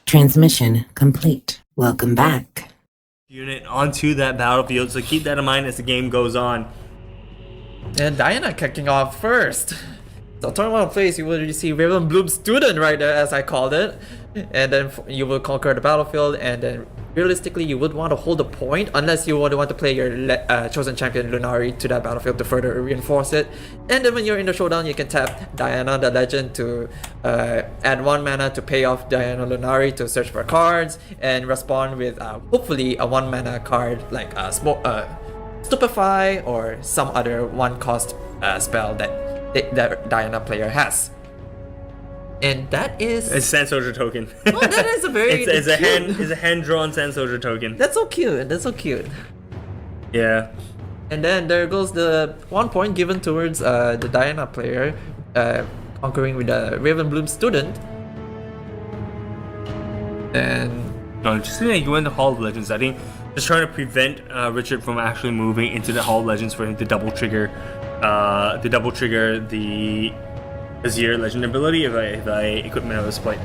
Transmission complete. Welcome back. Unit onto that battlefield, so keep that in mind as the game goes on. And Diana kicking off first. So turn one place, you will see Riftbound student right there, as I called it. And then you will conquer the battlefield, and then realistically you would want to hold the point unless you would want to play your chosen champion Lunari to that battlefield to further reinforce it. And then when you're in the showdown, you can tap Diana the Legend to add 1 mana to pay off Diana Lunari to search for cards and respond with hopefully a 1 mana card like Stupefy or some other 1 cost spell that Diana player has. And that is a Sand Soldier token. Oh, that is a very it's a hand drawn Sand Soldier token. That's so cute. That's so cute. Yeah. And then there goes the 1 point given towards the Diana player conquering with the Riftbound student. And No, just gonna go into Hall of Legends. I think just trying to prevent Richard from actually moving into the Hall of Legends for him to double trigger the Azir legend ability if I equipment of this plate.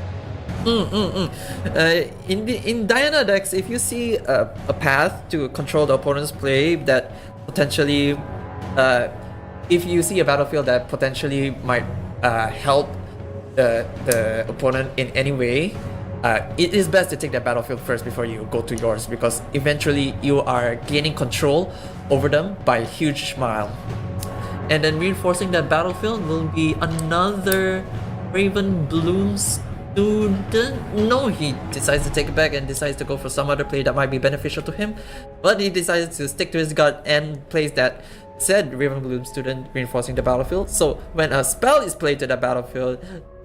In Diana decks, if you see a path to control the opponent's play that potentially, if you see a battlefield that potentially might help the opponent in any way, it is best to take that battlefield first before you go to yours, because eventually you are gaining control over them by a huge mile. And then reinforcing that battlefield will be another Riftbound student. No, he decides to take it back and decides to go for some other play that might be beneficial to him. But he decides to stick to his gut and plays that said Riftbound student reinforcing the battlefield. So when a spell is played to that battlefield,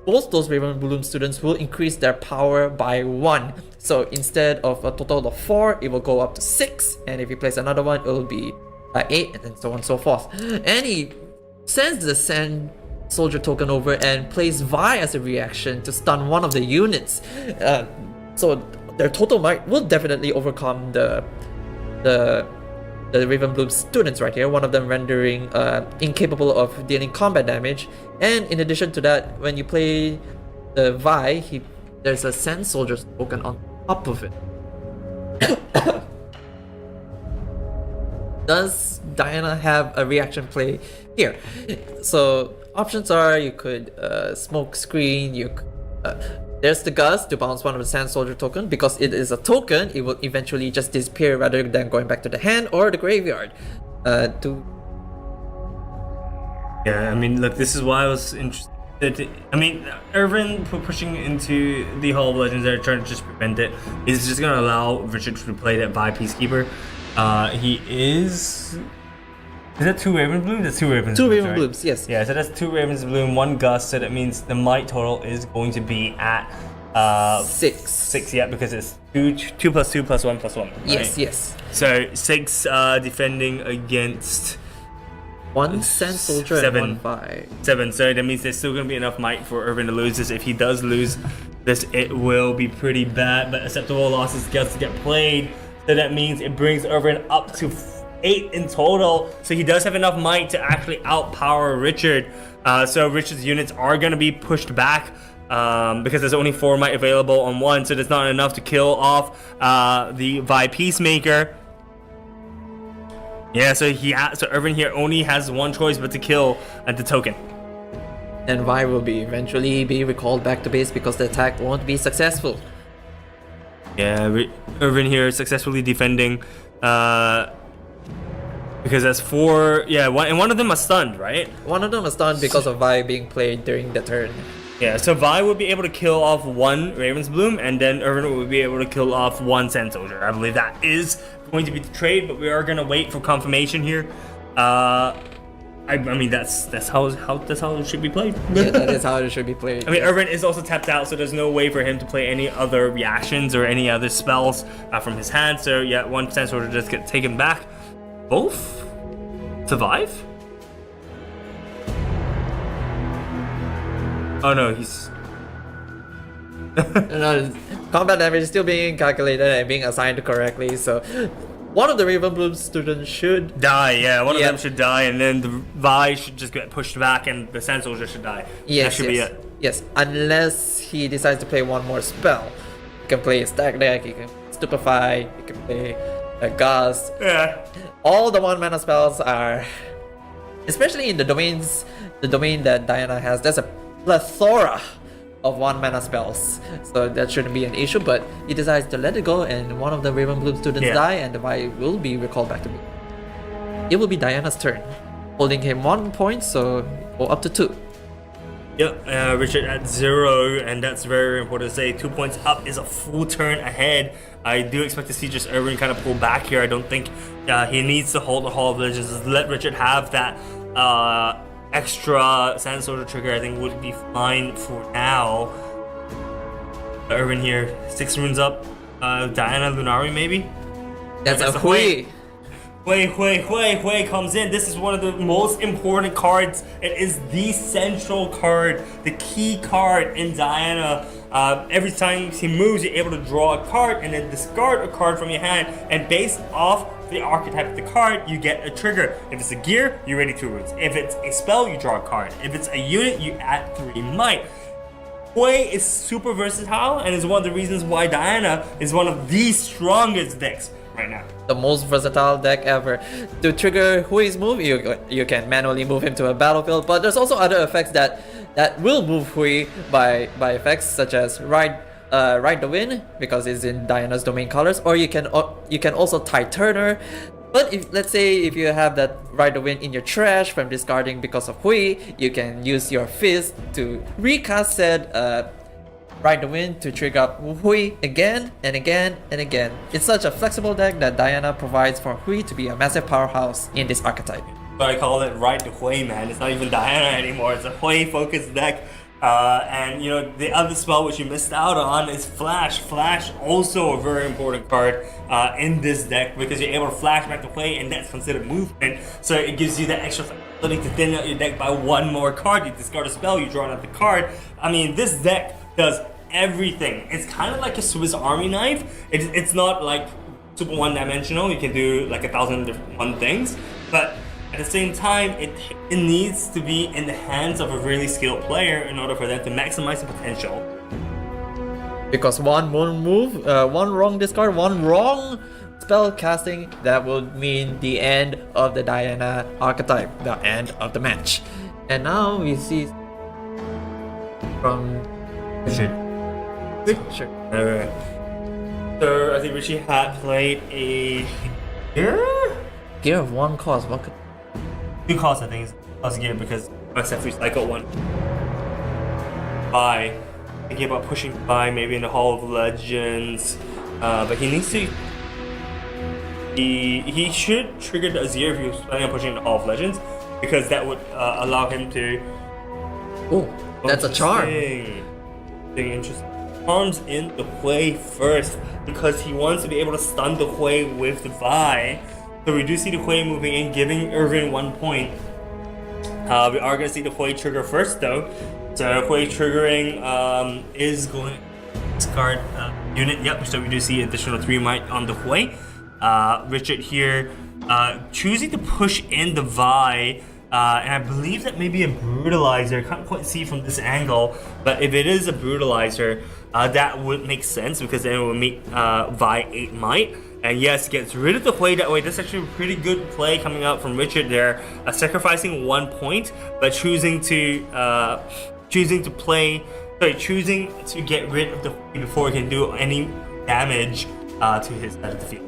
both those Riftbound students will increase their power by 1. So instead of a total of 4, it will go up to 6. And if you place another one, it will be 8, and so on and so forth. And he sends the Sand Soldier token over and plays Vi as a reaction to stun one of the units. So their total might will definitely overcome the Riftbound students right here, one of them rendering incapable of dealing combat damage. And in addition to that, when you play the Vi, there's a Sand Soldier token on top of it. Does Diana have a reaction play here? So options are you could smoke screen, there's the Gust to bounce one of the Sand Soldier token. Because it is a token, it will eventually just disappear rather than going back to the hand or the graveyard. Yeah, I mean, look, this is why I was interested. I mean, Irvine pushing into the Hall of Legends there, trying to just prevent it, is just going to allow Richard to play that Vi Peacekeeper. He is that 2 Raven Blooms? That's 2 Raven 2 Blooms, Raven right? Blooms, yes. Yeah, so that's 2 Ravens Bloom, 1 Gust, so that means the might total is going to be at 6. 6, yeah, because it's 2 plus 2 plus 1 plus 1. Right? Yes. So 6 defending against 1 Sand Soldier 7. and 1 Vi. 7, so that means there's still going to be enough might for Irvine to lose this. If he does lose this, it will be pretty bad, but acceptable losses gets to get played. So that means it brings Irvine up to 8 in total. So he does have enough might to actually outpower Richard. So Richard's units are going to be pushed back because there's only 4 might available on 1. So there's not enough to kill off the Vi Peacemaker. Yeah, so Irvine here only has 1 choice but to kill the token. And Vi will eventually be recalled back to base because the attack won't be successful. Yeah, Irvine here successfully defending because that's 4. Yeah, one of them are stunned, right? One of them is stunned because of Vi being played during the turn. Yeah, so Vi would be able to kill off 1 Raven's Bloom, and then Irvine would be able to kill off 1 Sand Soldier. I believe that is going to be the trade, but we are going to wait for confirmation here. I mean, that's how it should be played. Yeah, that is how it should be played. I mean, Irvine is also tapped out, so there's no way for him to play any other reactions or any other spells from his hand. So yeah, 1 Sand Soldier just get taken back. Both survive? Oh no, he's... No, combat damage is still being calculated and being assigned correctly, so one of the Riftbound students should die. Yeah, one of them should die, and then the Vi should just get pushed back, and the Sand Soldier should die. Yes, that should be it. Yes, unless he decides to play one more spell. can play stack deck, you can stupefy, you can play gust. Yeah. All the 1 mana spells are, especially in the domain that Diana has, there's a plethora of 1 mana spells, so that shouldn't be an issue. But he decides to let it go, and one of the Raven Bloom students die, and the Vi will be recalled back to me. It will be Diana's turn, holding him 1 point, so go up to 2. Yep, Richard at 0, and that's very important to say. 2 points up is a full turn ahead. I do expect to see just Irvine kind of pull back here. I don't think he needs to hold the Hall of Legends. Just let Richard have that extra Sand Soldier trigger. I think would be fine for now. Irvine here, 6 runes up. Diana Lunari maybe? That's a Hui. Hui comes in. This is one of the most important cards. It is the central card, the key card in Diana. Every time he moves, you're able to draw a card and then discard a card from your hand. And based off the archetype of the card, you get a trigger. If it's a gear, you ready 2 runes. If it's a spell, you draw a card. If it's a unit, you add 3 might. Hui is super versatile and is one of the reasons why Diana is one of the strongest decks right now. The most versatile deck ever. To trigger Hui's move, you can manually move him to a battlefield, but there's also other effects that will move Hui by effects such as Ride the Wind, because it's in Diana's domain colors, or you can also Titan her. But if, let's say, if you have that Ride the Wind in your trash from discarding because of Hui, you can use your fist to recast said Ride the Wind to trigger up Hui again and again and again. It's such a flexible deck that Diana provides for Hui to be a massive powerhouse in this archetype. But I call it Ride the Hui, man. It's not even Diana anymore. It's a Hui focused deck. And you know, the other spell which you missed out on is Flash. Flash, also a very important card in this deck, because you're able to flash back to Hui, and that's considered movement. So it gives you that extra flexibility to thin out your deck by 1 more card. You discard a spell, you draw another card. I mean, this deck does everything. It's kind of like a Swiss Army knife. It's not like super one-dimensional. You can do like 1,000 different things, but at the same time, it needs to be in the hands of a really skilled player in order for them to maximize the potential. Because one move, one wrong discard, one wrong spell casting, that would mean the end of the Diana archetype, the end of the match. And now we see from Richard. So I think Richie had played a Gear of 1 cost. What could 2 costs, I think, is plus gear, because I said recycle 1. Buy. Thinking about pushing buy maybe in the Hall of Legends, but he needs to. He should trigger the Azir if he was planning on pushing the Hall of Legends, because that would allow him to. Oh, that's a charm. Interesting. Charms in the Hui first, because he wants to be able to stun the Hui with the Vi. So we do see the Hui moving in, giving Irvine 1 point. We are going to see the Hui trigger first though. So Hui triggering is going to discard unit. Yep, so we do see additional 3 might on the Hui. Richard here choosing to push in the Vi. And I believe that may be a brutalizer. Can't quite see from this angle, but if it is a brutalizer, that would make sense, because then it will make Vi 8 might. And yes, gets rid of the Hui that way. That's actually a pretty good play coming out from Richard there, sacrificing 1 point, but choosing to get rid of the Hui before he can do any damage to his side of the field.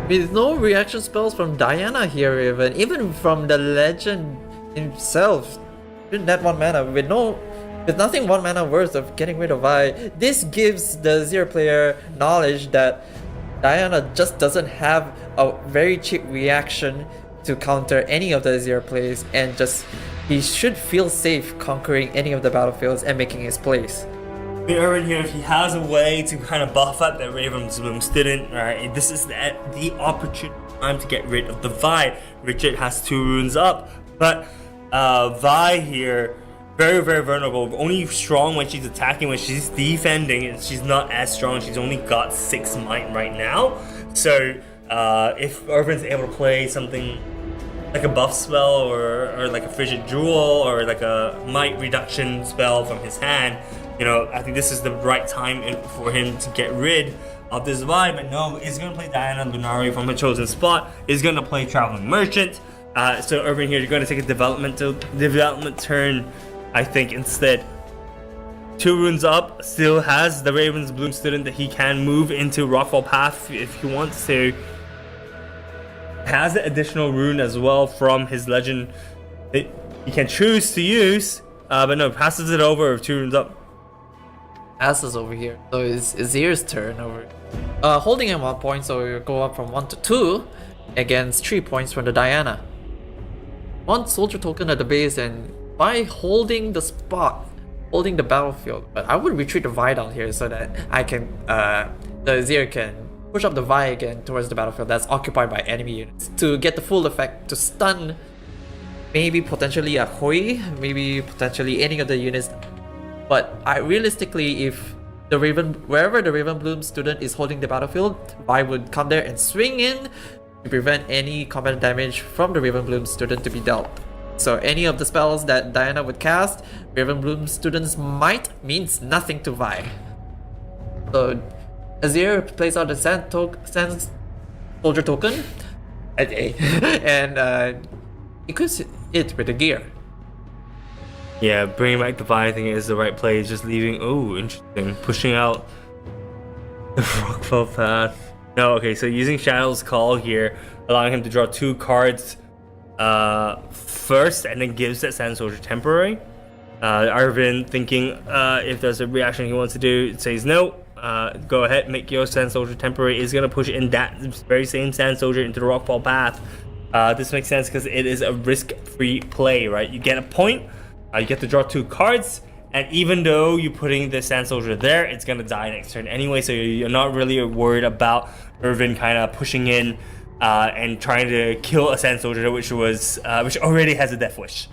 With no reaction spells from Diana here, even from the legend himself, that 1 mana with nothing 1 mana worth of getting rid of Vi. This gives the Azir player knowledge that Diana just doesn't have a very cheap reaction to counter any of the Azir plays, and he should feel safe conquering any of the battlefields and making his plays. Irvine here, if he has a way to kind of buff up that Raven's Bloom student, right, this is the opportune time to get rid of the Vi. Richard has 2 runes up, but Vi here, very, very vulnerable. Only strong when she's attacking. When she's defending, she's not as strong. She's only got 6 might right now. So if Irvine's able to play something like a buff spell or like a Frigid Jewel or like a might reduction spell from his hand, I think this is the right time for him to get rid of this vibe. But no, he's going to play Diana Lunari from her chosen spot. He's going to play Traveling Merchant. So Irvine here, you're going to take a development turn, I think, instead. 2 runes up, still has the Raven's Bloom student that he can move into Rockfall Path if he wants to. Has the additional rune as well from his legend that he can choose to use, but no, passes it over with 2 runes up. Passes over here, so it's Azir's turn over. Holding him 1 point, so we go up from 1 to 2 against 3 points from the Diana. 1 soldier token at the base, and by holding the spot, holding the battlefield, but I would retreat the Vi down here so that I can, the Azir can push up the Vi again towards the battlefield that's occupied by enemy units to get the full effect to stun maybe potentially a Hui, maybe potentially any of the units. But realistically, if the wherever the Raven Bloom student is holding the battlefield, Vi would come there and swing in to prevent any combat damage from the Raven Bloom student to be dealt. So any of the spells that Diana would cast, Raven Bloom students' might means nothing to Vi. So Azir plays out the Sand Soldier token and equips it with the gear. Yeah, bringing back the Vi, I think is the right play. Just leaving. Oh, interesting. Pushing out the Rockfall Path. No, okay. So using Shadow's Call here, allowing him to draw 2 cards first, and then gives that Sand Soldier temporary. Irvine thinking if there's a reaction he wants to do, it says no. Go ahead, make your Sand Soldier temporary. Is gonna push in that very same Sand Soldier into the Rockfall Path. This makes sense because it is a risk-free play, right? You get a point, you get to draw 2 cards, and even though you're putting the Sand Soldier there, it's gonna die next turn anyway. So you're not really worried about Irvine kind of pushing in and trying to kill a Sand Soldier, which already has a Death Wish.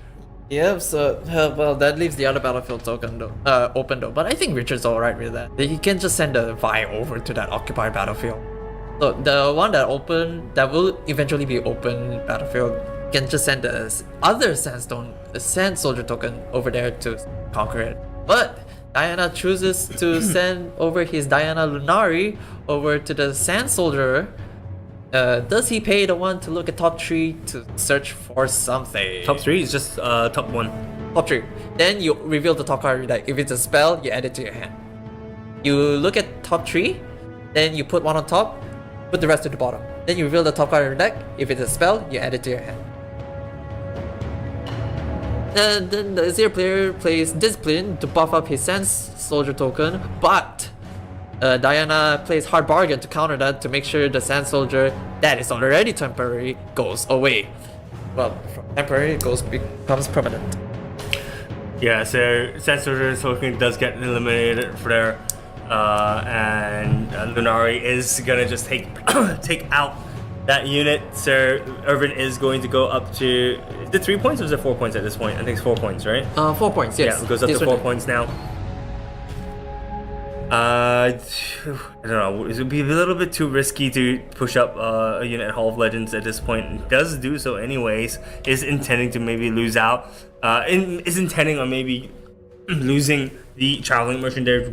Yeah, so well, that leaves the other battlefield token open though. But I think Richard's alright with that. He can just send the Vi over to that occupied battlefield. So the one that will eventually be open battlefield can just send the other Sand Soldier token over there to conquer it. But Diana chooses to send over his Diana Lunari over to the Sand Soldier. Does he pay the one to look at top 3 to search for something? Top 3 is just top 1. Top 3. Then you reveal the top card. Like if it's a spell, you add it to your hand. You look at top 3, then you put 1 on top, put the rest at the bottom. Then you reveal the top card in your deck. If it's a spell, you add it to your hand. And then the Azir player plays Discipline to buff up his Sand Soldier token, but Diana plays Hard Bargain to counter that to make sure the Sand Soldier that is already temporary goes away. Well, from temporary it becomes permanent. Yeah, so Sand Soldier token does get eliminated for there, and Lunari is gonna just take out that unit. So Irvine is going to go up to, is it 3 points or is it 4 points at this point? I think it's 4 points, right? 4 points, yes. Yeah, it goes up to 4 points now. I don't know. It would be a little bit too risky to push up a unit at Hall of Legends at this point. It does do so anyways. Is intending to maybe lose out. Is intending on maybe losing the Traveling Merchant there,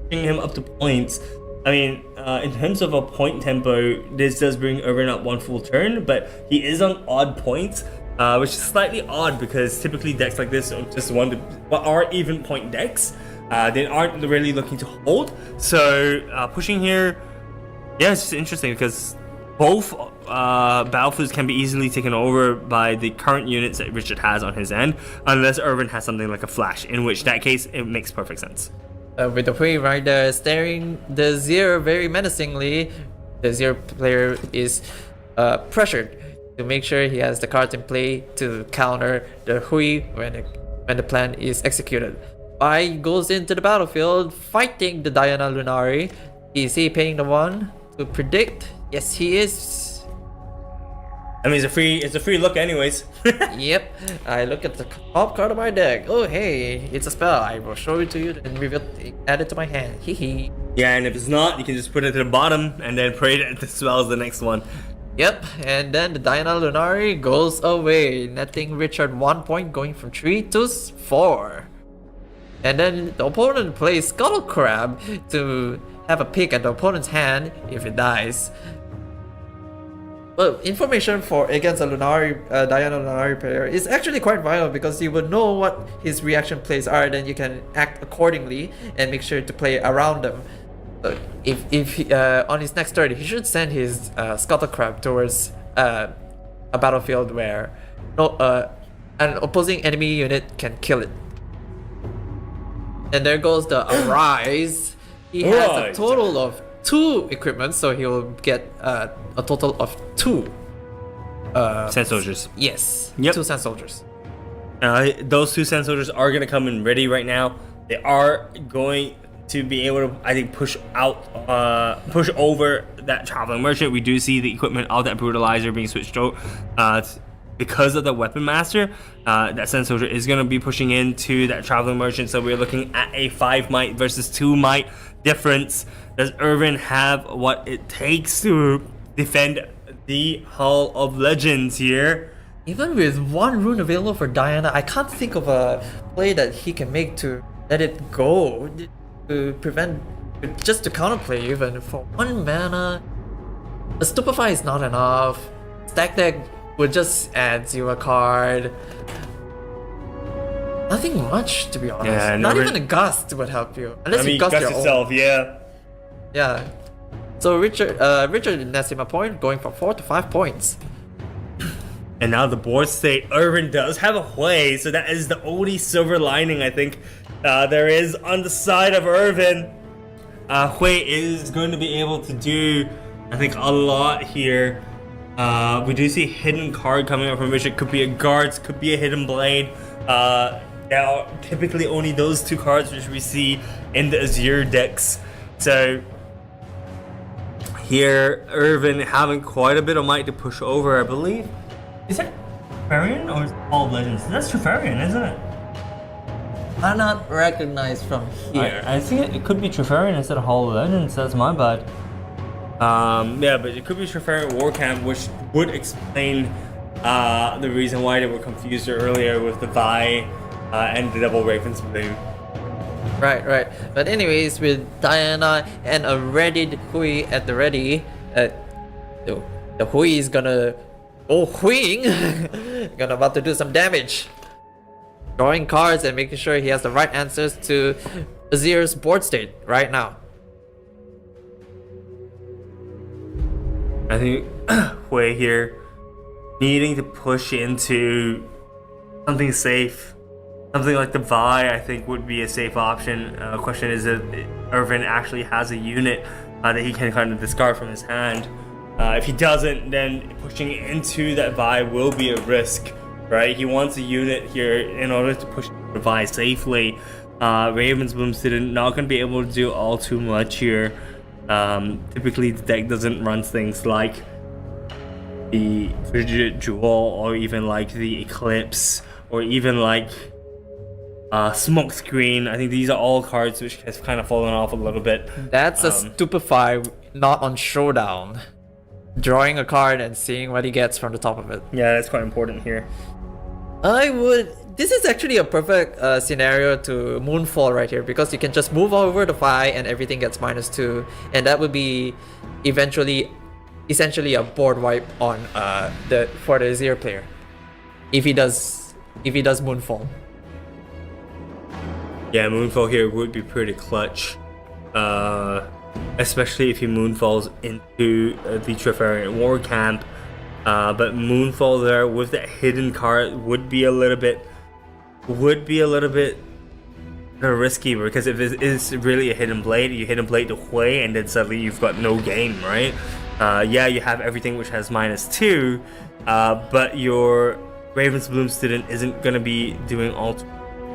bringing him up to points. I mean, in terms of a point tempo, this does bring Irvine up 1 full turn, but he is on odd points, which is slightly odd because typically decks like this are just are even point decks. They aren't really looking to hold. So pushing here, yeah, it's just interesting because both battlefields can be easily taken over by the current units that Richard has on his end, unless Irvine has something like a flash, in which that case it makes perfect sense. With the Hui right there staring the Azir very menacingly, the Azir player is pressured to make sure he has the cards in play to counter the Hui when the plan is executed. Bai goes into the battlefield fighting the Diana Lunari. Is he paying the 1 to predict? Yes, he is. I mean, it's a free look anyways. Yep. I look at the top card of my deck. Oh, hey, it's a spell. I will show it to you and add it to my hand. Hee. Yeah, and if it's not, you can just put it to the bottom and then pray that the spell is the next one. Yep, and then the Diana Lunari goes away, netting Richard 1 point, going from 3 to 4. And then the opponent plays Scuttle Crab to have a pick at the opponent's hand if it dies. Well, information for against a Diana Lunari player is actually quite vital because you would know what his reaction plays are, then you can act accordingly and make sure to play around them. So if on his next turn, he should send his Scuttle Crab towards a battlefield where an opposing enemy unit can kill it. And there goes the Arise. He has a total of 2 equipment, so he will get a total of 2 Sand Soldiers. Yes. Yep. 2 Sand Soldiers. Those 2 Sand Soldiers are going to come in ready right now. They are going to be able to, I think, push over that Traveling Merchant. We do see the equipment of that Brutalizer being switched out because of the Weapon Master. That Sand Soldier is going to be pushing into that Traveling Merchant, so we're looking at a 5 might versus 2 might difference. Does Irvine have what it takes to defend the Hall of Legends here? Even with 1 rune available for Diana, I can't think of a play that he can make to let it go, to prevent, just to counterplay even. For 1 mana, a Stupefy is not enough. Stack deck would just add you a card. Nothing much, to be honest. Yeah, not even a Gust would help you. Unless you Gust your yourself, own. Yeah. So Richard nets him a point, going from 4 to 5 points. And now the board state, Irvine does have a Hui, so that is the only silver lining I think there is on the side of Irvine. Hui is going to be able to do, I think, a lot here. We do see a hidden card coming up from Richard. Could be a Guards, could be a Hidden Blade. There are typically only those 2 cards which we see in the Azir decks. So here, Irvine having quite a bit of might to push over, I believe. Is that Trifarian or is it Hall of Legends? That's Trifarian, isn't it? I'm not recognized from here. I think it could be Trifarian instead of Hall of Legends. That's my bad. Yeah, but it could be Trifarian War Camp, which would explain the reason why they were confused earlier with the Vi and the double Raven's Bloom. Right. But anyways, with Diana and a readied Hui at the ready, the Hui is gonna go Huiing, gonna about to do some damage. Drawing cards and making sure he has the right answers to Azir's board state right now. I think Hui here needing to push into something safe. Something like the Vi, I think, would be a safe option. Question is if Irvine actually has a unit that he can kind of discard from his hand. If he doesn't, then pushing into that Vi will be a risk, right? He wants a unit here in order to push the Vi safely. Raven's Bloomstead not going to be able to do all too much here. Typically, the deck doesn't run things like the Frigid Jewel, or even like the Eclipse, or even like Smokescreen. I think these are all cards which has kind of fallen off a little bit. That's a Stupefy, not on Showdown. Drawing a card and seeing what he gets from the top of it. Yeah, that's quite important here. This is actually a perfect scenario to Moonfall right here, because you can just move over the Vi and everything gets -2, and that would be essentially a board wipe on for the Azir player if he does Moonfall. Yeah, Moonfall here would be pretty clutch, especially if he Moonfalls into the Trifarian War Camp. But Moonfall there with that hidden card would be a little bit risky, because if it is really a Hidden Blade, you Hidden Blade the Hui, and then suddenly you've got no game, right? Yeah, you have everything which has -2, but your Raven's Bloom student isn't gonna be doing all.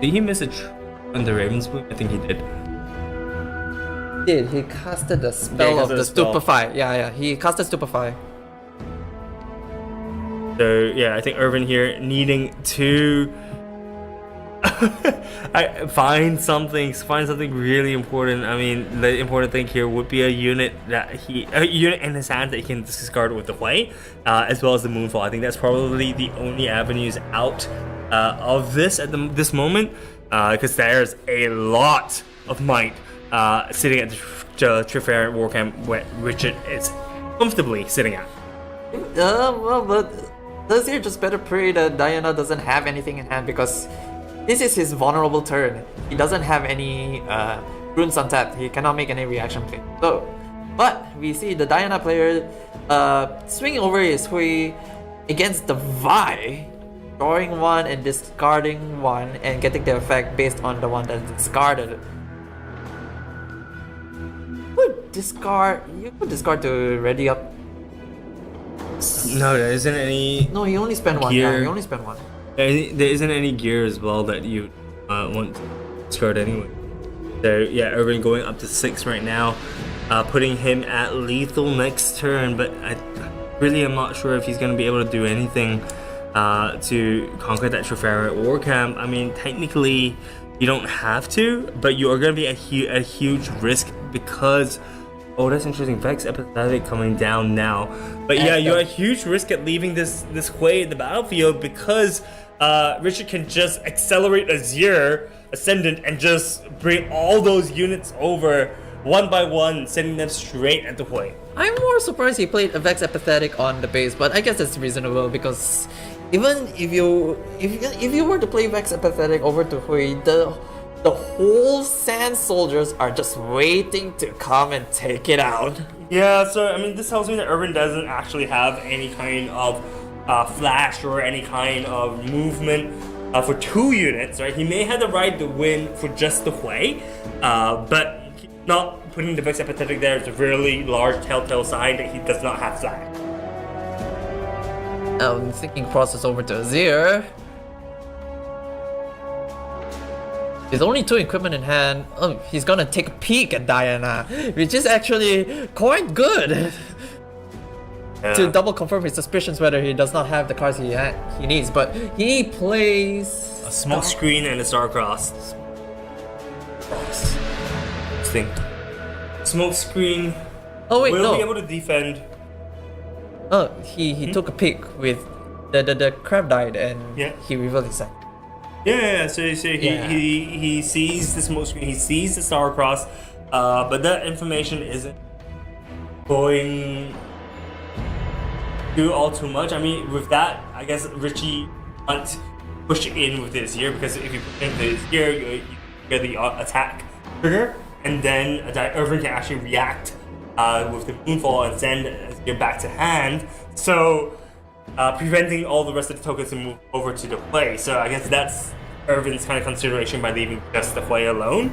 Did he miss on the Raven's Bloom? I think he did. He casted the spell of the Stupefy. Yeah, he casted Stupefy. So yeah, I think Irvine here needing to find something really important. I mean, the important thing here would be a unit in his hand that he can discard with the Hui, as well as the Moonfall. I think that's probably the only avenues out of this at this moment. because there's a lot of might sitting at the Trifarian War Camp where Richard is comfortably sitting at. Well, but Azir just better pray that Diana doesn't have anything in hand, because this is his vulnerable turn. He doesn't have any runes untapped. He cannot make any reaction play. So, but we see the Diana player swinging over his Hui against the Vi, drawing one and discarding one and getting the effect based on the one that's discarded. You could discard to ready up. No, there isn't any. No, he only spent one. Gear. Yeah, he only spent one. There isn't any gear as well that you want to discard anyway. So yeah, Irvine going up to 6 right now, putting him at lethal next turn. But I really am not sure if he's going to be able to do anything to conquer that Trifarian War Camp. I mean, technically, you don't have to, but you are going to be a huge risk because. Oh, that's interesting. Vex Empathetic coming down now. But yeah, you're a huge risk at leaving this Quah in the battlefield because Richard can just accelerate Azir Ascendant and just bring all those units over one by one, sending them straight at the Quah. I'm more surprised he played a Vex Empathetic on the base, but I guess that's reasonable because even if you were to play Vex Empathetic over to Hui, the whole Sand Soldiers are just waiting to come and take it out. Yeah, so I mean, this tells me that Irvine doesn't actually have any kind of flash or any kind of movement for 2 units, right? He may have the right to win for just the Quah, but not putting the Vex Empathetic there is a really large telltale sign that he does not have flash. I'm thinking process over to Azir. With only 2 equipment in hand, he's gonna take a peek at Diana, which is actually quite good. Yeah. To double confirm his suspicions whether he does not have the cards he needs, but he plays A smoke screen and a Star-Crossed. Interesting. Smoke screen Oh wait, will no. be able to defend. Oh, he took a peek with the crab died and he revealed his side. Yeah, so he sees the smoke screen, he sees the Star-Crossed, but that information isn't going do all too much. I mean, with that, I guess Richie can't push in with his gear, because if you push in with his gear, you get the attack trigger, and then Irvine can actually react with the Moonfall and send his gear back to hand. So preventing all the rest of the tokens to move over to the play. So I guess that's Irvine's kind of consideration by leaving just the play alone.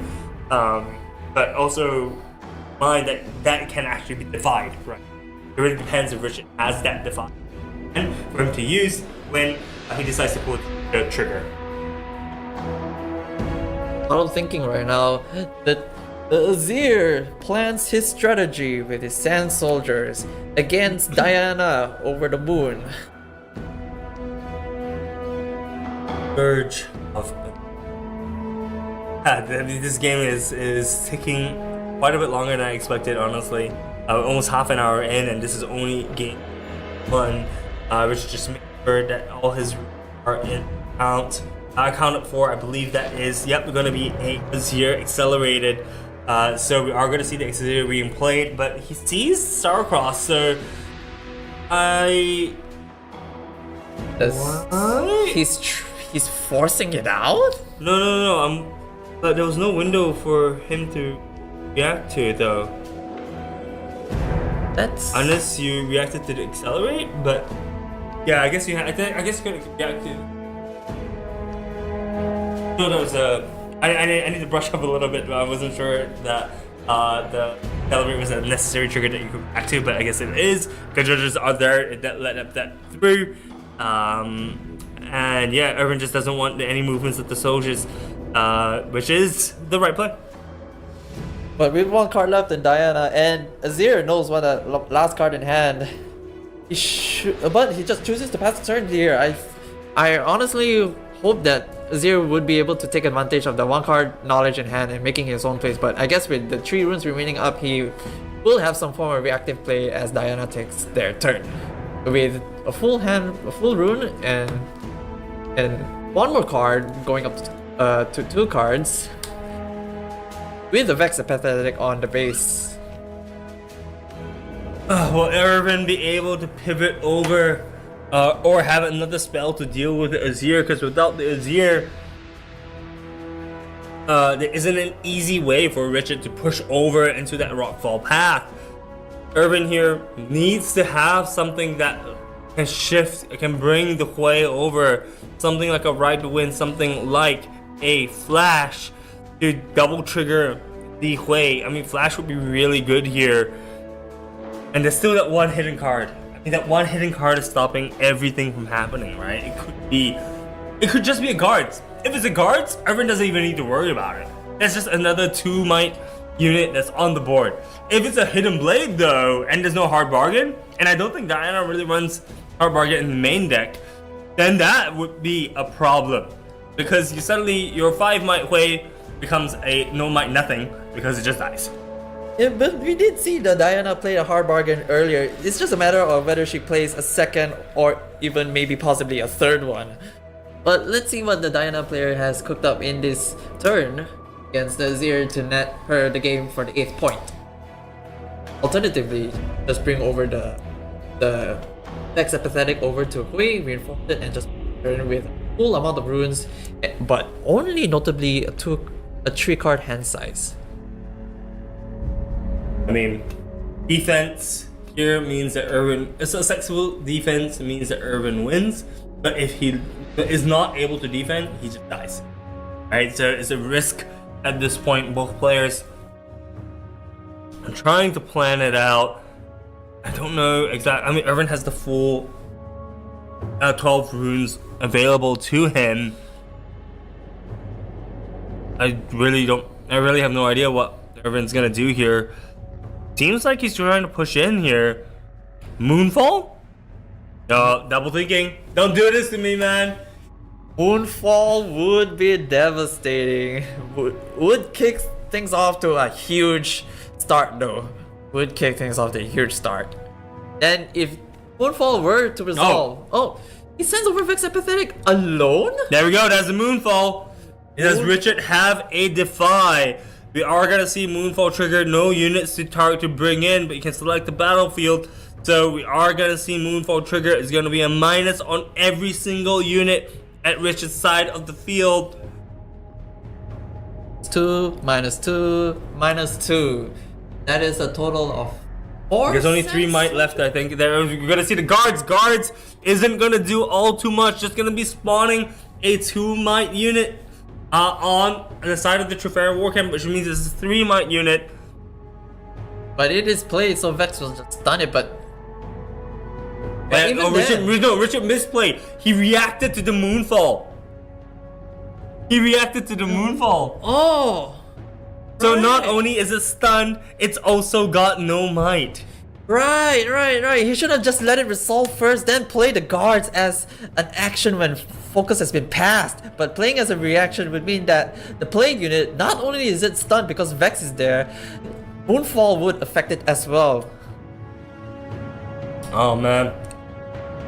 But also mind that can actually be defied, right? It really depends if Richard has that defied and for him to use when he decides to pull the trigger. I'm thinking right now that Azir plans his strategy with his Sand Soldiers against Diana over the moon. Urge of this game is taking quite a bit longer than I expected, honestly. Almost half an hour in, and this is only game 1. Richard just made sure that all his are in count. I counted 4. I believe that is going to be a Azir accelerated. So we are going to see the Azir being played, but he sees Star-Crossed, so He's forcing it out? No. But there was no window for him to react to it, though. That's unless you reacted to the accelerate, but yeah, I guess you. I guess you could react to. No, that was I need to brush up a little bit, but I wasn't sure that the accelerate was a necessary trigger that you could react to, but I guess it is. Because judges are there that let up that through. And yeah, Irvine just doesn't want any movements of the soldiers, which is the right play. But with 1 card left in Diana, and Azir knows what the last card in hand, but he just chooses to pass the turn here. I honestly hope that Azir would be able to take advantage of the 1 card knowledge in hand and making his own plays, but I guess with the 3 runes remaining up, he will have some form of reactive play as Diana takes their turn. With a full hand, a full rune, and 1 more card going up to to 2 cards with the Vex Apathetic on the base. Will Irvine be able to pivot over or have another spell to deal with the Azir? Because without the Azir, there isn't an easy way for Richard to push over into that rockfall path. Irvine here needs to have something that can shift, can bring the Quah over, something like a Ride to Win, something like a Flash to double trigger the Quah. I mean, Flash would be really good here. And there's still that one hidden card. I mean, that one hidden card is stopping everything from happening, right? It could just be a guards. If it's a guards, Irvine doesn't even need to worry about it. It's just another 2 might unit that's on the board. If it's a hidden blade though, and there's no hard bargain, and I don't think Diana really runs hard bargain in the main deck, then that would be a problem. Because your 5 might Quah becomes a no might nothing because it just dies. Yeah, but we did see the Diana play a hard bargain earlier. It's just a matter of whether she plays a second or even maybe possibly a third one. But let's see what the Diana player has cooked up in this turn against the Azir to net her the game for the 8th point. Alternatively, just bring over the Vex Apathetic over to Quah, reinforce it, and just turn with a full amount of runes, but only notably a 3-card hand size. I mean, defense here means that Irvine, a successful defense means that Irvine wins, but if he is not able to defend, he just dies. Right, so it's a risk at this point. Both players are trying to plan it out. I don't know exactly. I mean, Irvine has the full 12 runes available to him. I really have no idea what Irvine's gonna do here. Seems like he's trying to push in here. Moonfall? No, double thinking. Don't do this to me, man. Moonfall would be devastating. Would kick things off to a huge start though. Would kick things off to a huge start. And if Moonfall were to resolve, he sends over Vex Apathetic alone? There we go, that's the Moonfall. Does Richard have a Defy? We are gonna see Moonfall trigger, no units to target to bring in, but you can select the battlefield. So we are gonna see Moonfall trigger. It's gonna be a minus on every single unit at Richard's side of the field. 2, -2, -2. That is a total of 4. There's only 3 might left, I think. We're gonna see the guards. Guards isn't gonna do all too much. Just gonna be spawning a 2 might unit on the side of the Trifera War Camp, which means it's a 3 might unit. But it is played, so Vex will just stun it, but even Richard misplayed. He reacted to the Moonfall. Oh! So not only is it stunned, it's also got no might. Right. He should have just let it resolve first, then play the guards as an action when focus has been passed. But playing as a reaction would mean that the played unit, not only is it stunned because Vex is there, Moonfall would affect it as well. Oh man.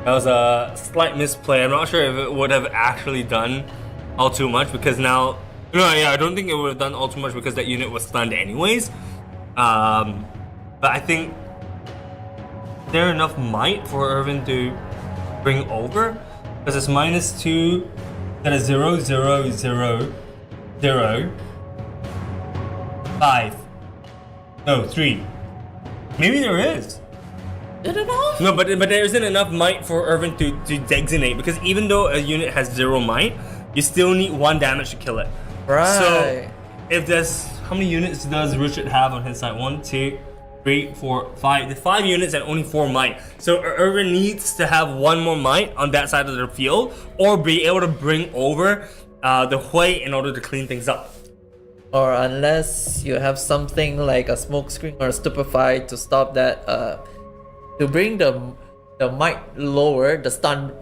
That was a slight misplay. I'm not sure if it would have actually done all too much because now... I don't think it would have done all too much because that unit was stunned anyways. But I think there enough might for Irvine to bring over because it's -2, that is 0, 0, 0, 0, 5. No, 3. Maybe there is. I don't know. No, but there isn't enough might for Irvine to designate because even though a unit has 0 might, you still need 1 damage to kill it. Right. So if there's how many units does Richard have on his side? 1, 2, 3, 4, 5. The 5 units and only 4 might. So Irvine needs to have 1 more might on that side of the field, or be able to bring over the Quah in order to clean things up. Or unless you have something like a smoke screen or a stupefy to stop that, to bring the might lower, the stun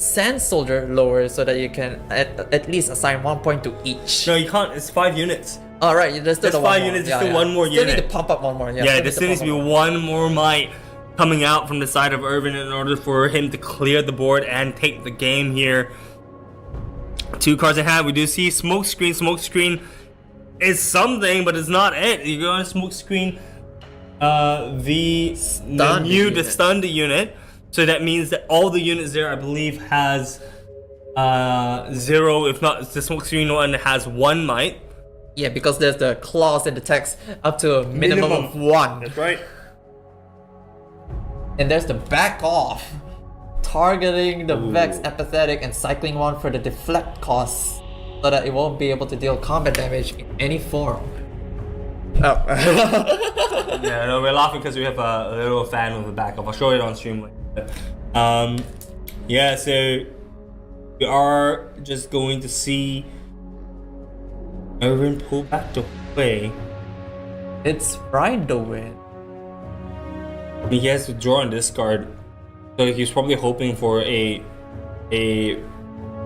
Sand Soldier lower, so that you can at least assign 1 point to each. No, you can't. It's 5 units. All right, there's still 5 units. There's still 1 more unit. Still need to pump up 1 more. Yeah, there still needs to be 1 more might coming out from the side of Irvine in order for him to clear the board and take the game here. 2 cards in hand. We do see smoke screen. Smoke screen is something, but it's not it. You're going to smoke screen the stunned unit. So that means that all the units there, I believe, has 0. If not, the smoke screen one has 1 might. Yeah, because there's the clause in the text up to a minimum of 1. That's right. And there's the back off, targeting the Vex apathetic and cycling 1 for the deflect cost, so that it won't be able to deal combat damage in any form. Oh. Yeah, no, we're laughing because we have a little fan with the back off. I'll show it on stream later. Yeah, so we are just going to see Irvine pull back to play. It's Bryan to win. He has to draw and discard, so he's probably hoping for a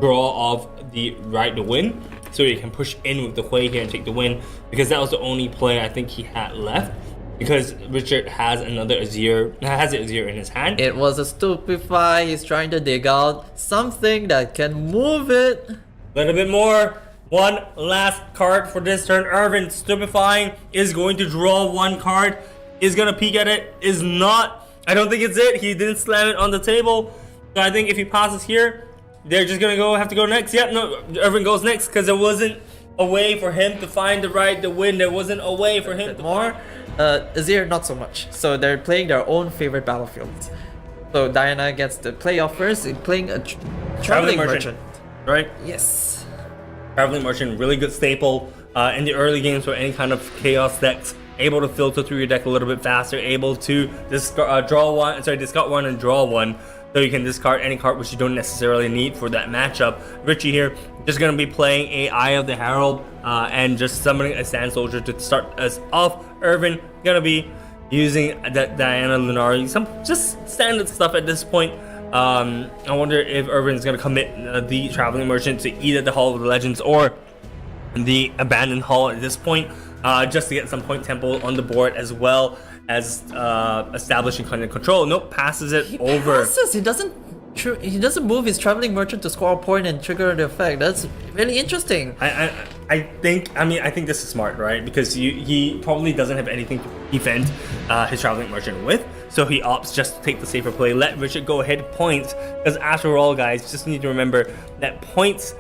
draw of the right to win, so he can push in with the Quah here and take the win, because that was the only play I think he had left. Because Richard has another Azir, has an Azir in his hand. It was a stupefy. He's trying to dig out something that can move it. A little bit more. One last card for this turn. Irvine stupefying is going to draw 1 card. Is gonna peek at it. Is not. I don't think it's it. He didn't slam it on the table. So I think if he passes here, they're just gonna have to go next. Yep, no, Irvine goes next because there wasn't a way for him to find the right to win. There wasn't a way for him to more. Azir, not so much. So they're playing their own favorite battlefields. So Diana gets the playoff first, playing a traveling merchant. Right? Yes. Traveling merchant, really good staple in the early games for any kind of chaos decks. Able to filter through your deck a little bit faster. Able to discard one and draw 1. So you can discard any card which you don't necessarily need for that matchup. Richie here just gonna be playing a Eye of the Herald and just summoning a Sand Soldier to start us off. Irvine gonna be using that Diana Lunari, some just standard stuff at this point. I wonder if Irvine's gonna commit the Traveling Merchant to either the Hall of the Legends or the Abandoned Hall at this point, just to get some point tempo on the board, as well as establishing kind of control. Nope, passes it over. Passes. He doesn't move his Traveling Merchant to score a point and trigger the effect. That's really interesting. I think this is smart, right? Because he probably doesn't have anything to defend his Traveling Merchant with, so he opts just to take the safer play, let Richard go ahead points, because after all, guys, just need to remember that points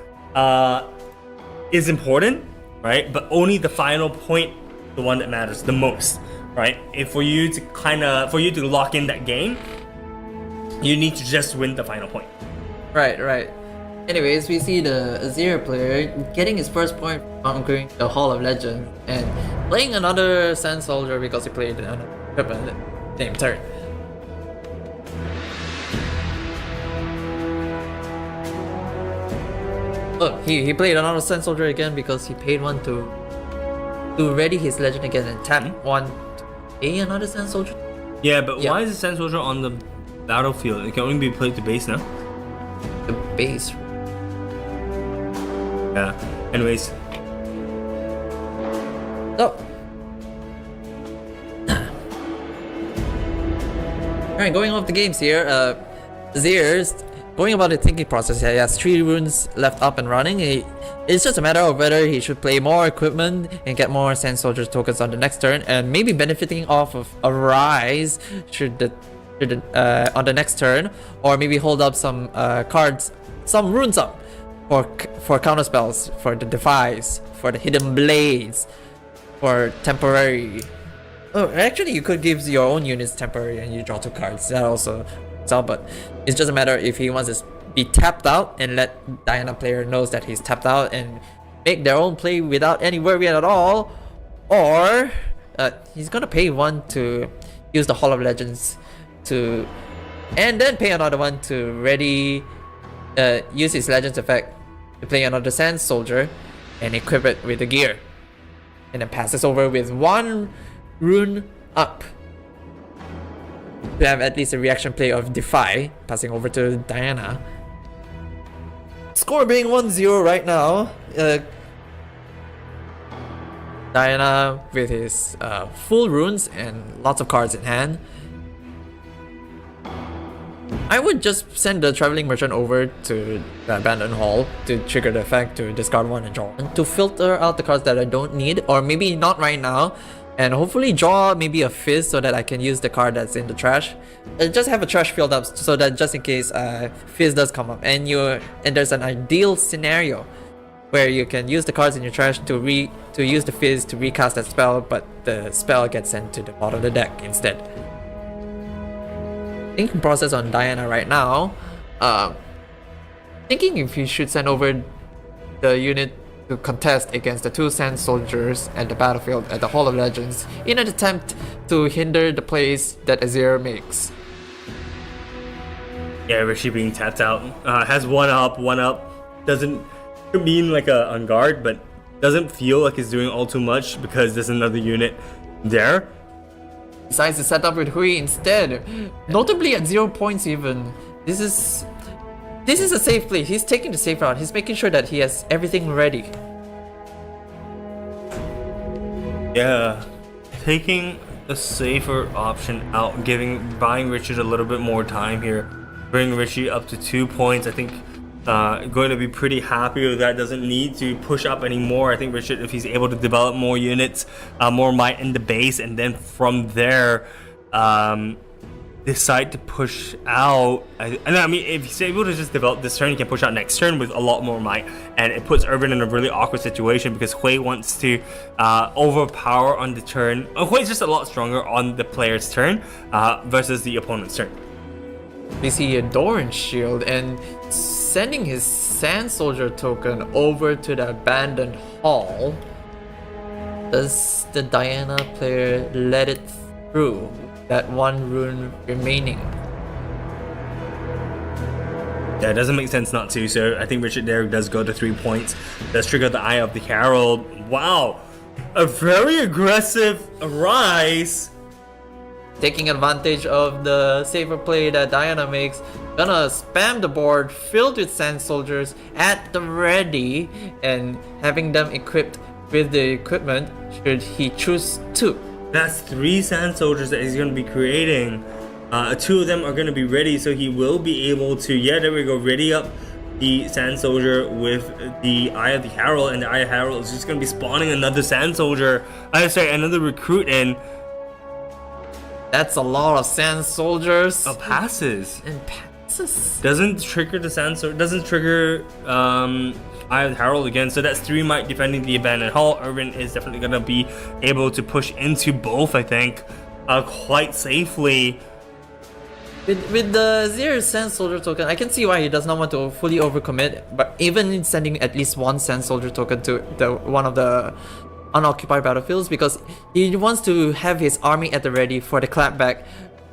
is important, right? But only the final point, the one that matters the most, right? For you to lock in that game, you need to just win the final point. Right. Anyways, we see the Azir player getting his first point, conquering the Hall of Legends, and playing another Sand Soldier because he played another weapon same turn. Oh, he played another Sand Soldier again because he paid 1 to ready his legend again and tap 1 to pay another Sand Soldier. Yeah, but why is the Sand Soldier on the battlefield? It can only be played to base now. The base. Yeah. Anyways. Oh. Alright, going off the games here. Azir's going about the thinking process. He has 3 runes left up and running. It's just a matter of whether he should play more equipment and get more Sand Soldier tokens on the next turn, and maybe benefiting off of a rise on the next turn, or maybe hold up some cards, some runes up for counter spells, for the Defies, for the Hidden Blades, for temporary. Oh, actually, you could give your own units temporary and you draw 2 cards. That also helps, but it's just a matter if he wants to be tapped out and let Diana player knows that he's tapped out and make their own play without any worry at all, or he's gonna pay 1 to use the Hall of Legends and then pay another 1 to ready use his Legends effect to play another Sand Soldier and equip it with the gear, and then passes over with 1 rune up to have at least a reaction play of Defy, passing over to Diana. Score being 1-0 right now. Diana with his full runes and lots of cards in hand. I would just send the Traveling Merchant over to the Abandoned Hall to trigger the effect to discard one and draw one, to filter out the cards that I don't need, or maybe not right now, and hopefully draw maybe a Fizz so that I can use the card that's in the trash. Just have a trash filled up so that just in case Fizz does come up, and there's an ideal scenario where you can use the cards in your trash to use the Fizz to recast that spell, but the spell gets sent to the bottom of the deck instead. Thinking process on Diana right now. Thinking if you should send over the unit to contest against the 2 Sand Soldiers at the battlefield at the Hall of Legends in an attempt to hinder the plays that Azir makes. Yeah, Rishi being tapped out. Has one up. Doesn't mean like a on guard, but doesn't feel like he's doing all too much because there's another unit there. Decides to set up with Hui instead, notably at 0 points even. This is a safe play. He's taking the safe route. He's making sure that he has everything ready. Yeah, taking the safer option out, buying Richard a little bit more time here. Bring Richie up to 2 points. I think going to be pretty happy with that. Doesn't need to push up anymore. I think Richard, if he's able to develop more units, more might in the base, and then from there decide to push out. I mean, if he's able to just develop this turn, he can push out next turn with a lot more might, and it puts Irvine in a really awkward situation because Hui wants to overpower on the turn. Hui's just a lot stronger on the player's turn versus the opponent's turn. We see a Doran Shield and sending his Sand Soldier token over to the Abandoned Hall. Does the Diana player let it through? That 1 rune remaining. Yeah, it doesn't make sense not to, so I think Richard there does go to 3 points. Does trigger the Eye of the Herald. Wow! A very aggressive rise. Taking advantage of the safer play that Diana makes, gonna spam the board filled with Sand Soldiers at the ready and having them equipped with the equipment should he choose to. That's 3 Sand Soldiers that he's going to be creating. 2 of them are going to be ready, so he will be able to, yeah, there we go, ready up the Sand Soldier with the Eye of the Herald, and the Eye of the Herald is just going to be spawning another Sand Soldier, another recruit in. That's a lot of Sand Soldiers. Oh, passes. And passes. Doesn't trigger the Sand Soldier, doesn't trigger Eye of the Herald again, so that's 3 might defending the Abandoned Hall. Irvine is definitely going to be able to push into both, I think, quite safely. With the Azir Sand Soldier token, I can see why he does not want to fully overcommit, but even in sending at least 1 Sand Soldier token to one of the unoccupied battlefields, because he wants to have his army at the ready for the clapback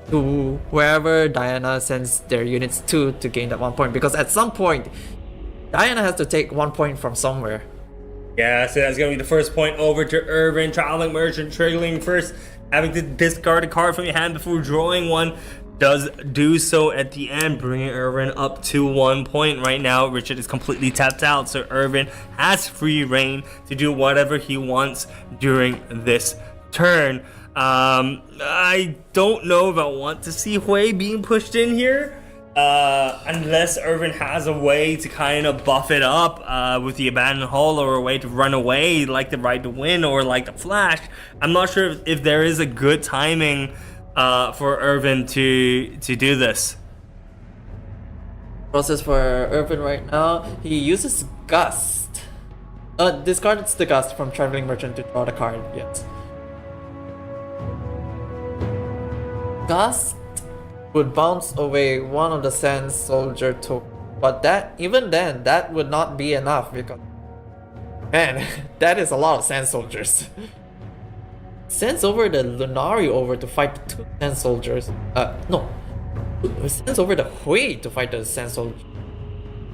to wherever Diana sends their units to gain that 1 point, because at some point Diana has to take 1 point from somewhere. Yeah, so that's gonna be the first point over to Irvine. Traveling Merchant triggering first, having to discard a card from your hand before drawing one. Does do so at the end, bringing Irvine up to 1 point right now. Richard is completely tapped out, so Irvine has free reign to do whatever he wants during this turn. I don't know if I want to see Hui being pushed in here, unless Irvine has a way to kind of buff it up with the Abandoned Hall, or a way to run away like the Right to Win or like the Flash. I'm not sure if there is a good timing for Irvine to do this. Process for Irvine right now, he uses Gust. Discards the Gust from Traveling Merchant to draw the card. Yes. Gust would bounce away one of the Sand Soldier tokens, but even then that would not be enough, because man, that is a lot of Sand Soldiers. Sends over the Lunari over to fight the 2 Sand Soldiers. No. Sends over the Hui to fight the Sand Soldiers.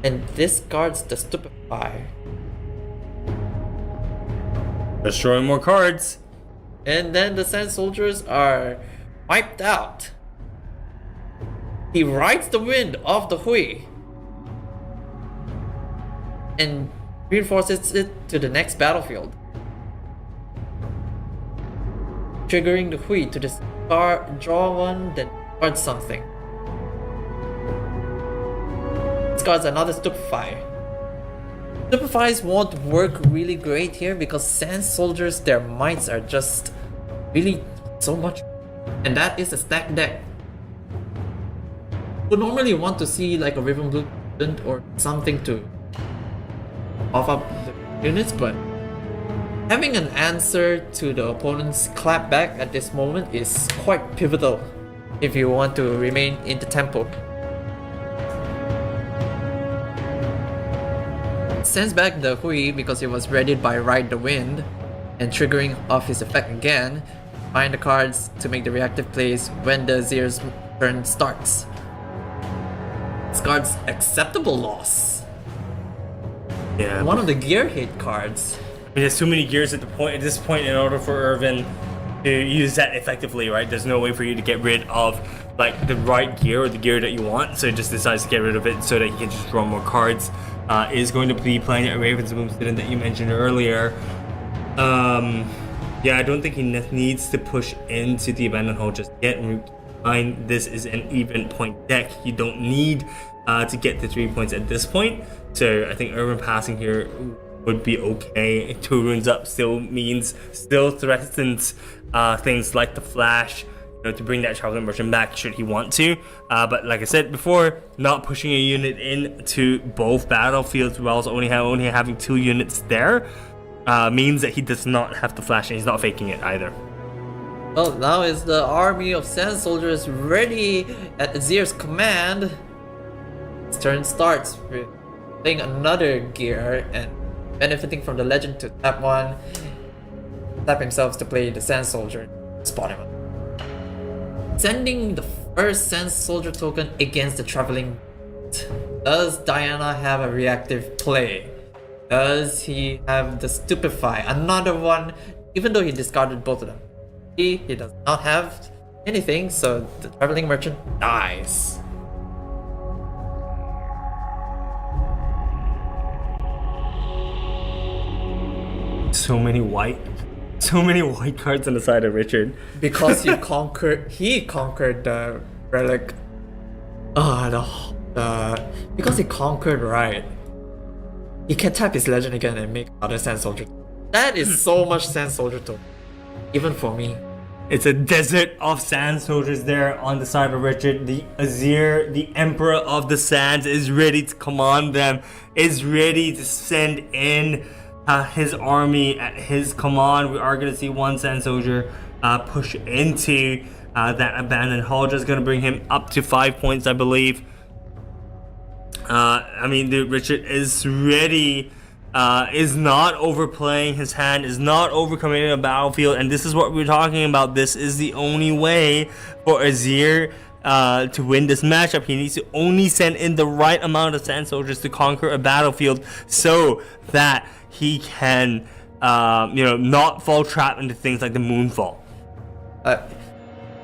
And discards the Stupefy. Destroying more cards. And then the Sand Soldiers are wiped out. He rides the wind off the Hui and reinforces it to the next battlefield, triggering the Hui to draw one, then discard something. discards another Stupefy. Stupefies won't work really great here because Sand Soldiers, their mites are just really so much. And that is a stack deck. Would normally want to see like a Riven Blue or something to off up the units, but having an answer to the opponent's clapback at this moment is quite pivotal if you want to remain in the tempo. Sends back the Hui because it was readied by Ride the Wind and triggering off his effect again. Find the cards to make the reactive plays when the Azir's turn starts. Discards acceptable loss. Yeah. One of the gear hit cards. I mean, there's too many gears at this point in order for Irvine to use that effectively, right? There's no way for you to get rid of like the right gear or the gear that you want, so he just decides to get rid of it so that he can just draw more cards. Is going to be playing at Raven's Boomstead that you mentioned earlier. Yeah, I don't think he needs to push into the Abandoned Hall just yet. This is an even point deck. You don't need to get the 3 points at this point. So I think Irvine passing here would be okay. 2 runes up still threatens things like the Flash, to bring that Traveling Merchant back should he want to. But like I said before, not pushing a unit into both battlefields whilst only having 2 units there means that he does not have to flash and he's not faking it either. Well, now is the army of Sand Soldiers ready at Azir's command. His turn starts with playing another gear and benefiting from the legend to tap one, tap himself to play the Sand Soldier, spot him up. Sending the first Sand Soldier token against the Traveling. Does Diana have a reactive play? Does he have the Stupefy? Another one, even though he discarded both of them. He does not have anything, so the Traveling Merchant dies. So many white cards on the side of Richard. Because he conquered the relic. Because he conquered right. He can tap his legend again and make other Sand Soldier. That is so much Sand Soldier token. Even for me. It's a desert of Sand Soldiers there on the side of Richard. The Azir, the Emperor of the Sands, is ready to command them, is ready to send in his army at his command. We are going to see one Sand Soldier push into that Abandoned Hall. Just going to bring him up to 5 points, I believe. I mean, dude, Richard is ready. Is not overplaying his hand, is not overcommitting a battlefield, and this is what we're talking about. This is the only way for Azir to win this matchup. He needs to only send in the right amount of Sand Soldiers to conquer a battlefield so that he can not fall trapped into things like the Moonfall.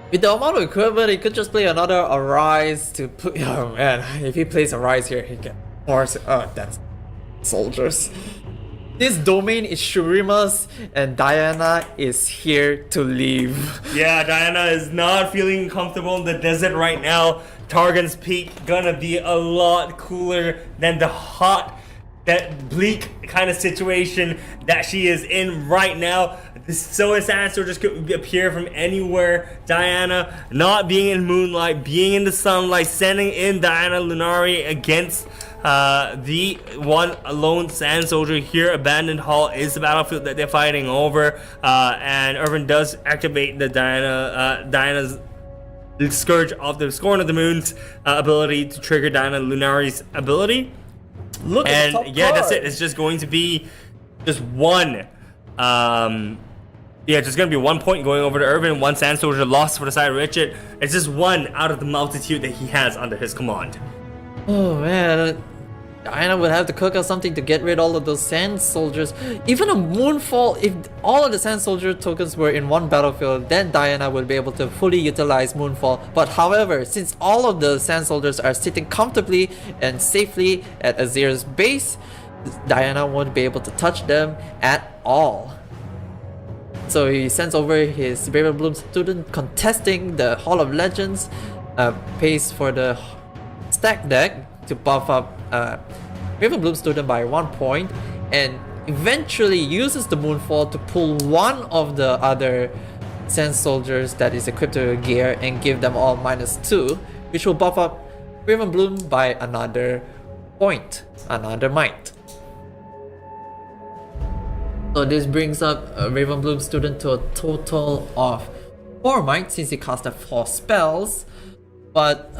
With the amount of equipment, he could just play another Arise to put. Oh man, if he plays Arise here, he can force. Oh, that's soldiers. This domain is Shurima's and Diana is here to leave. Yeah, Diana is not feeling comfortable in the desert right now. Targon's Peak gonna be a lot cooler than the hot, that bleak kind of situation that she is in right now. So a Sand Soldiers could appear from anywhere. Diana not being in moonlight, being in the sunlight, sending in Diana Lunari against the one lone Sand Soldier here. Abandoned Hall is the battlefield that they're fighting over, and Irvine does activate the Diana's Scourge of the Scorn of the Moon's ability to trigger Diana Lunari's ability. Look at the top card. That's it. It's just going to be just one. Just gonna be 1 point going over to Irvine. One Sand Soldier lost for the side of Richard. It's just one out of the multitude that he has under his command. Oh man, Diana would have to cook up something to get rid of all of those Sand Soldiers. Even a Moonfall, if all of the Sand Soldier tokens were in one battlefield, then Diana would be able to fully utilize Moonfall. But however, since all of the Sand Soldiers are sitting comfortably and safely at Azir's base, Diana won't be able to touch them at all. So he sends over his Brave Bloom student contesting the Hall of Legends, pays for the stack deck, to buff up Ravenbloom student by 1 point, and eventually uses the Moonfall to pull one of the other Sand Soldiers that is equipped to gear and give them all -2, which will buff up Riftbound by another point, another might. So this brings up a Riftbound student to a total of 4 might since he casted 4 spells, but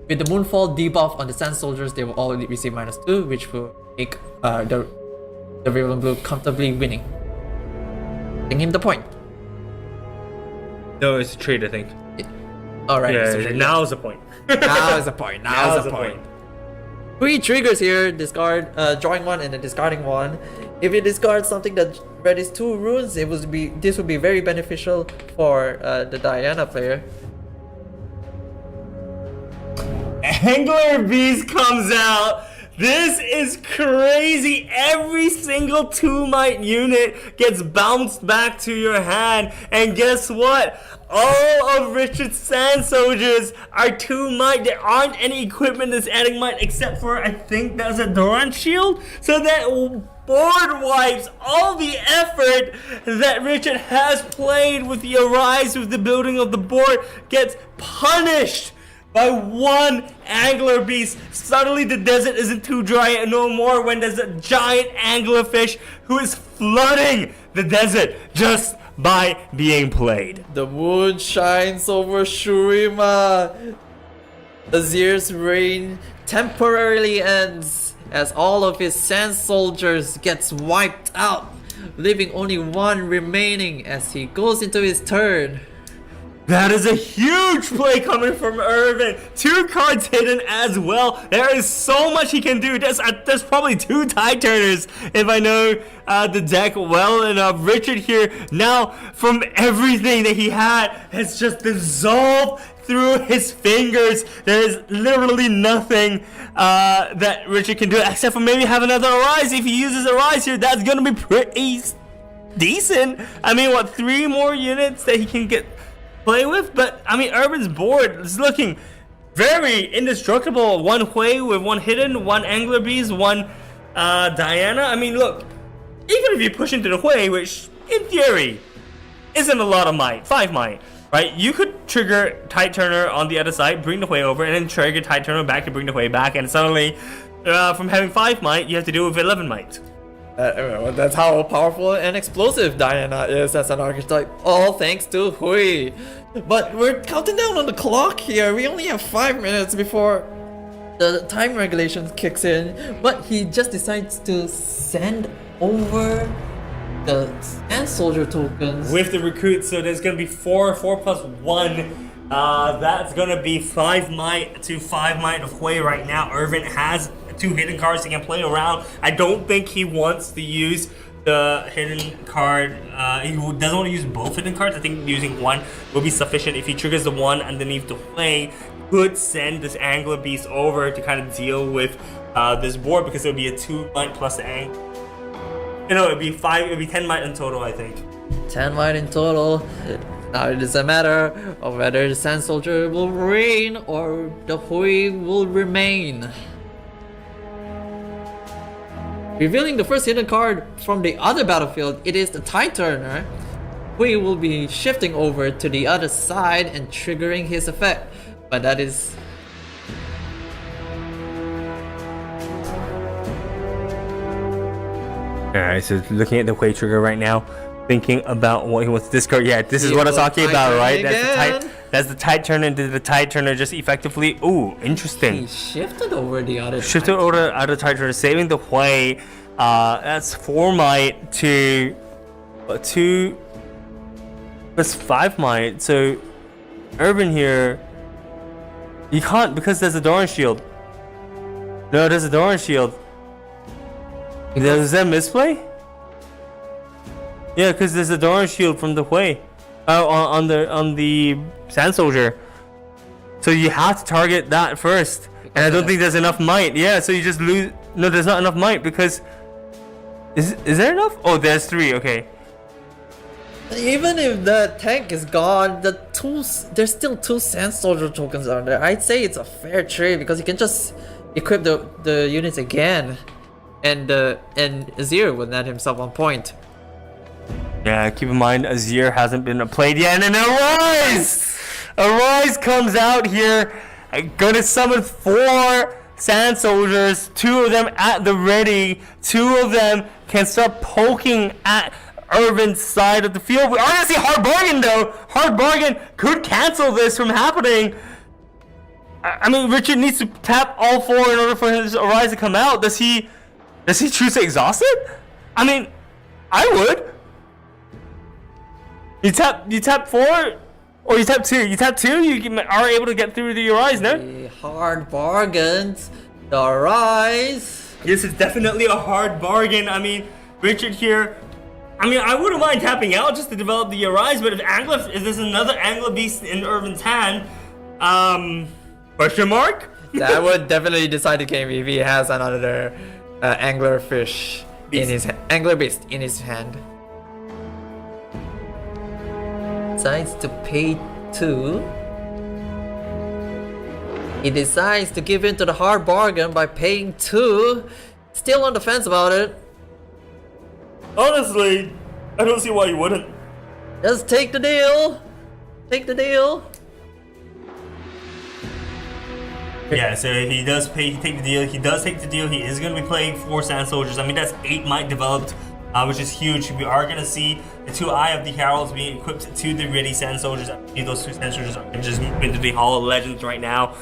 with the Moonfall debuff on the Sand Soldiers, they will all receive -2, which will make the Riftbound comfortably winning. Giving him the point. No, it's a trade, I think. Alright, Yeah, so now is the point. now is the point. Now is the point. 3 triggers here. Discard, drawing 1 and then discarding 1. If you discard something that readies 2 runes, this would be very beneficial for the Diana player. Angler Beast comes out. This is crazy. Every single 2 might unit gets bounced back to your hand. And guess what? All of Richard's Sand Soldiers are 2 might. There aren't any equipment that's adding might except for, I think that's a Doran shield. So that board wipes all the effort that Richard has played with the Arise, with the building of the board, gets punished by 1 Angler Beast. Suddenly the desert isn't too dry no more when there's a giant anglerfish who is flooding the desert just by being played. The moon shines over Shurima. Azir's reign temporarily ends as all of his Sand Soldiers gets wiped out, leaving only 1 remaining as he goes into his turn. That is a huge play coming from Irvine. 2 cards hidden as well. There is so much he can do. There's probably 2 Tide Turners if I know the deck well enough. Richard here now, from everything that he had, has just dissolved through his fingers. There is literally nothing that Richard can do except for maybe have another Arise. If he uses Arise here, that's gonna be pretty decent. I mean, what, 3 more units that he can get play with? But I mean, Irvine's board is looking very indestructible. 1 Hui with 1 hidden, 1 Angler Bees, 1 Diana. I mean, look, even if you push into the Hui, which in theory isn't a lot of might, 5 might, right? You could trigger Tide Turner on the other side, bring the Hui over, and then trigger Tide Turner back to bring the Hui back, and suddenly from having 5 might, you have to deal with 11 might. That's how powerful and explosive Diana is as an archetype, all thanks to Hui. But we're counting down on the clock here. We only have 5 minutes before the time regulation kicks in. But he just decides to send over the Sand Soldier tokens with the recruits, so there's gonna be 4 plus 1. That's gonna be 5 might to 5 might of Hui right now. Irvine has 2 hidden cards he can play around. I don't think he wants to use the hidden card. He doesn't want to use both hidden cards. I think using 1 will be sufficient. If he triggers the 1 underneath the Hui, could send this Angler Beast over to kind of deal with this board, because it would be a 2 might plus the Angler. You know, it'd be 10 might in total, I think. 10 might in total. Now it is a matter of whether the Sand Soldier will reign or the Hui will remain. Revealing the first hidden card from the other battlefield, it is the Tide Turner. Hui will be shifting over to the other side and triggering his effect. But that is... Alright, so looking at the Hui trigger right now, thinking about what he wants to discard. Yeah, this is what I'm talking about, right? That's the Tide Turner. Did the Tide Turner just effectively... Ooh, interesting. He shifted over the other Shifted over the other Tide Turner, saving the Hui. That's 4 might to 2 plus 5 might. So Irvine here, you can't, because there's a Doran shield. No, there's a Doran shield. Is that misplay? Yeah, because there's a Doran shield from the Hui on the Sand Soldier. So you have to target that first. And I don't think there's enough might. Yeah, so you just lose. No, there's not enough might because... Is there enough? Oh, there's 3, okay. Even if the tank is gone, there's still 2 Sand Soldier tokens on there. I'd say it's a fair trade because you can just equip the units again, and Azir would net himself on point. Yeah, keep in mind Azir hasn't been played yet, and Arise comes out here, gonna summon 4 Sand Soldiers, 2 of them at the ready, 2 of them can start poking at Irvine's side of the field. We are gonna see Hard Bargain though. Hard Bargain could cancel this from happening. I mean, Richard needs to tap all 4 in order for his Arise to come out. Does he choose to exhaust it? I mean, I would. You tap 4, or you tap 2. You tap 2, you are able to get through the Arise, no? The Hard Bargains, the Arise. This is definitely a hard bargain. I mean, Richard here. I mean, I wouldn't mind tapping out just to develop the Arise, but if there's another Angler Beast in Irvine's hand, question mark? That would definitely decide the game if he has another Angler Fish in his Angler Beast in his hand. Decides to pay 2. He decides to give in to the Hard Bargain by paying 2. Still on the fence about it. Honestly, I don't see why you wouldn't. Just take the deal. Take the deal. Yeah, so he does take the deal. He does take the deal. He is going to be playing 4 Sand Soldiers. I mean, that's 8 might developed, which is huge. We are going to see the 2 Eye of the Heralds being equipped to the ready Sand Soldiers. I believe those 2 Sand Soldiers are just moving into the Hall of Legends right now,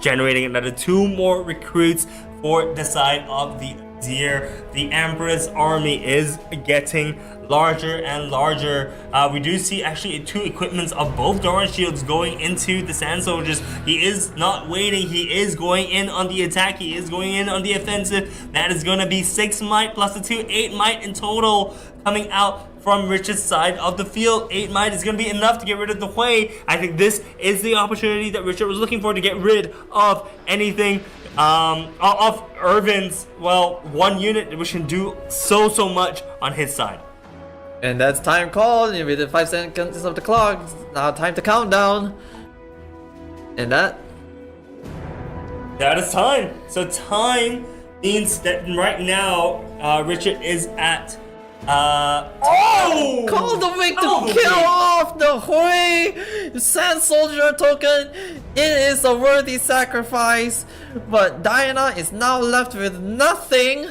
generating another 2 more recruits for the side of the Azir. The Emperor's army is getting larger and larger. We do see actually 2 equipments of both Doran Shields going into the Sand Soldiers. He is not waiting. He is going in on the attack. He is going in on the offensive. That is going to be 6 might plus the 2, 8 might in total coming out from Richard's side of the field. 8 might is going to be enough to get rid of the Hui. I think this is the opportunity that Richard was looking for to get rid of anything of Irvine's, well, 1 unit which can do so much on his side. And that's time called with the 5 seconds of the clock. It's now time to count down. And that is time. So time means that right now Richard is at call the Wick to kill off the Hui Sand Soldier token. It is a worthy sacrifice, but Diana is now left with nothing.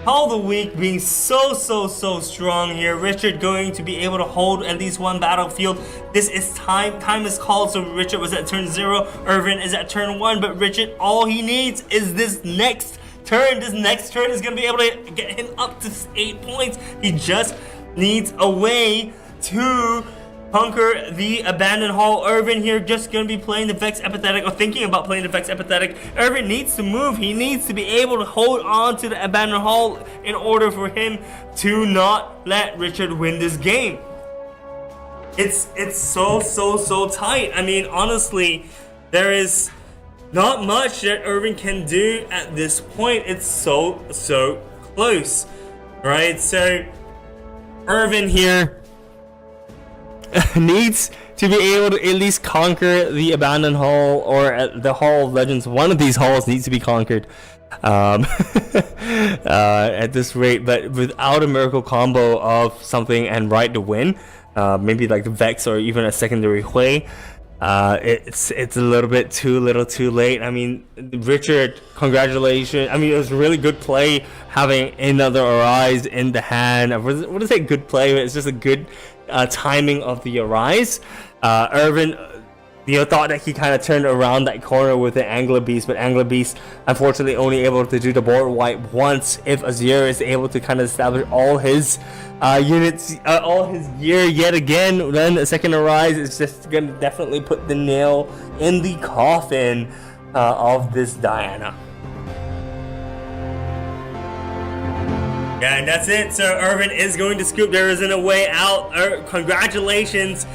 Call the Weak being so strong here. Richard going to be able to hold at least 1 battlefield. This is time. Time is called, so Richard was at turn 0. Irvine is at turn 1, but Richard, all he needs is this next turn. This next turn is going to be able to get him up to 8 points. He just needs a way to conquer the Abandoned Hall. Irvine here just going to be playing the Vex Empathetic, or thinking about playing the Vex Empathetic. Irvine needs to move. He needs to be able to hold on to the Abandoned Hall in order for him to not let Richard win this game. It's so tight. I mean, honestly, there is not much that Irvine can do at this point. It's so close, right? So Irvine here needs to be able to at least conquer the Abandoned Hall, or the Hall of Legends. One of these halls needs to be conquered at this rate, but without a miracle combo of something and right to win, maybe like the Vex or even a secondary Hui, it's a little bit too late. I mean, Richard, congratulations. I mean, it was a really good play having another Arise in the hand. I wouldn't say good play, but it's just a good timing of the Arise. Irvine, thought that he kind of turned around that corner with the Angler Beast, but Angler Beast unfortunately only able to do the board wipe once. If Azir is able to kind of establish all his units, all his gear yet again, then a second Arise is just gonna definitely put the nail in the coffin of this Diana. Yeah, and that's it. So Irvine is going to scoop. There isn't a way out. Congratulations.